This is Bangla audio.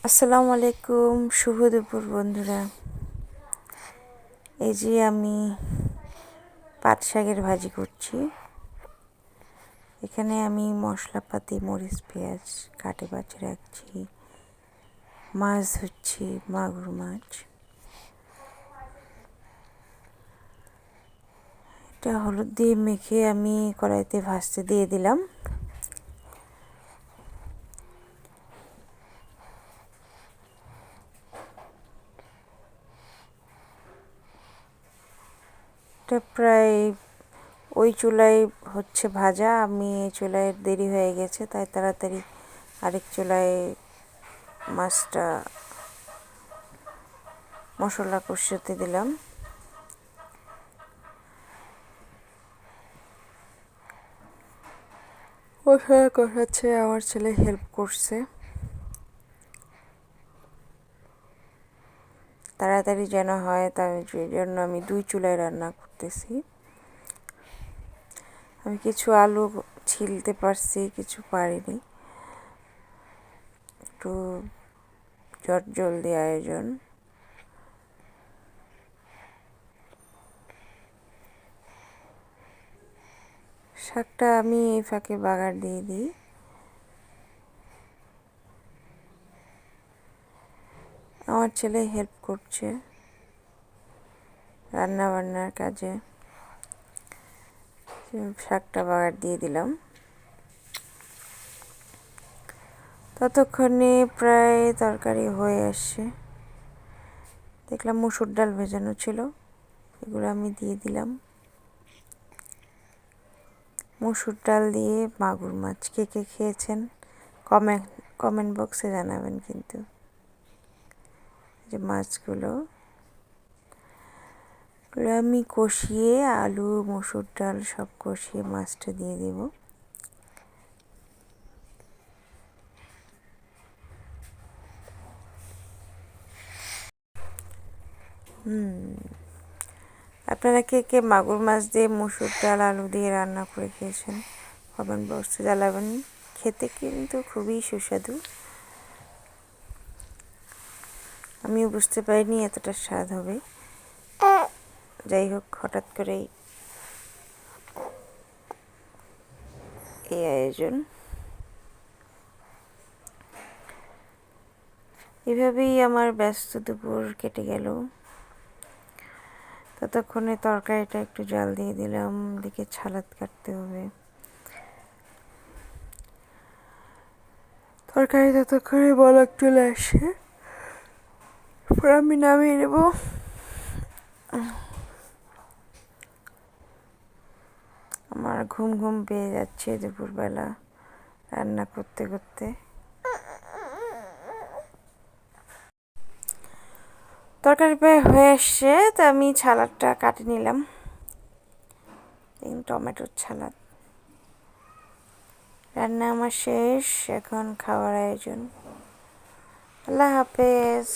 আসসালামু আলাইকুম, শুভ দুপুর বন্ধুরা। এই যে আমি পাট শাকের ভাজি করছি। এখানে আমি মশলাপাতি, মরিচ, পেঁয়াজ কাটে বাছে রাখছি। মাছ ধুচ্ছি, মাগুর মাছ। এটা হলুদ দিয়ে মেখে আমি কড়াইতে ভাজতে দিয়ে দিলাম। এটা প্রায় ওই চুলায় হচ্ছে ভাজা, আমি এই চুলায় দেরি হয়ে গেছে, তাই তাড়াতাড়ি আরেক চুলায় মাছটা মশলা কষাতে দিলাম। মশলা কষাচ্ছে, আমার ছেলে হেল্প করছে। তাড়াতাড়ি যেন হয়, তাই জন্য আমি 2 চুলায় রান্না করতেছি। আমি কিছু আলু ছিলতে পারছি, কিছু পারিনি। একটু জলদি আয়োজন। শাকটা আমি এই ফাঁকে বাগার দিয়ে দিই। আমার ছেলে হেল্প করছে রান্না বান্নার কাজে। শাকটা বাগার দিয়ে দিলাম। ততক্ষণে প্রায় তরকারি হয়ে আসছে। দেখলাম মসুর ডাল ভেজানো ছিল, এগুলো আমি দিয়ে দিলাম। মসুর ডাল দিয়ে মাগুর মাছ কে কে খেয়েছেন কমেন্ট বক্সে জানাবেন। কিন্তু যে মাছগুলো আমি কষিয়ে, আলু মসুর ডাল সব কষিয়ে মাছটা দিয়ে দেব। আপনারা কে কে মাগুর মাছ দিয়ে মসুর ডাল আলু দিয়ে রান্না করে খেয়েছেন কমেন্ট বক্সে জানাবেন। খেতে কিন্তু খুবই সুস্বাদু। আমিও বুঝতে পারিনি এতটা স্বাদ হবে। যাই হোক, হঠাৎ করেই এই আয়োজন। এভাবেই আমার ব্যস্ত দুপুর কেটে গেল। ততক্ষণে তরকারিটা একটু জাল দিয়ে দিলাম, দিকে সালাদ কাটতে হবে। তরকারি ততক্ষণে বলক চলে আসে, আমি নামিয়ে নেব। আমার ঘুম ঘুম পেয়ে যাচ্ছে দুপুরবেলা রান্না করতে করতে। তরকারি প্রায় হয়ে আসছে, তা আমি সালাদটা কাটে নিলাম। টমেটোর সালাদ। রান্না আমার শেষ, এখন খাওয়ার আয়োজন। আল্লাহ হাফেজ।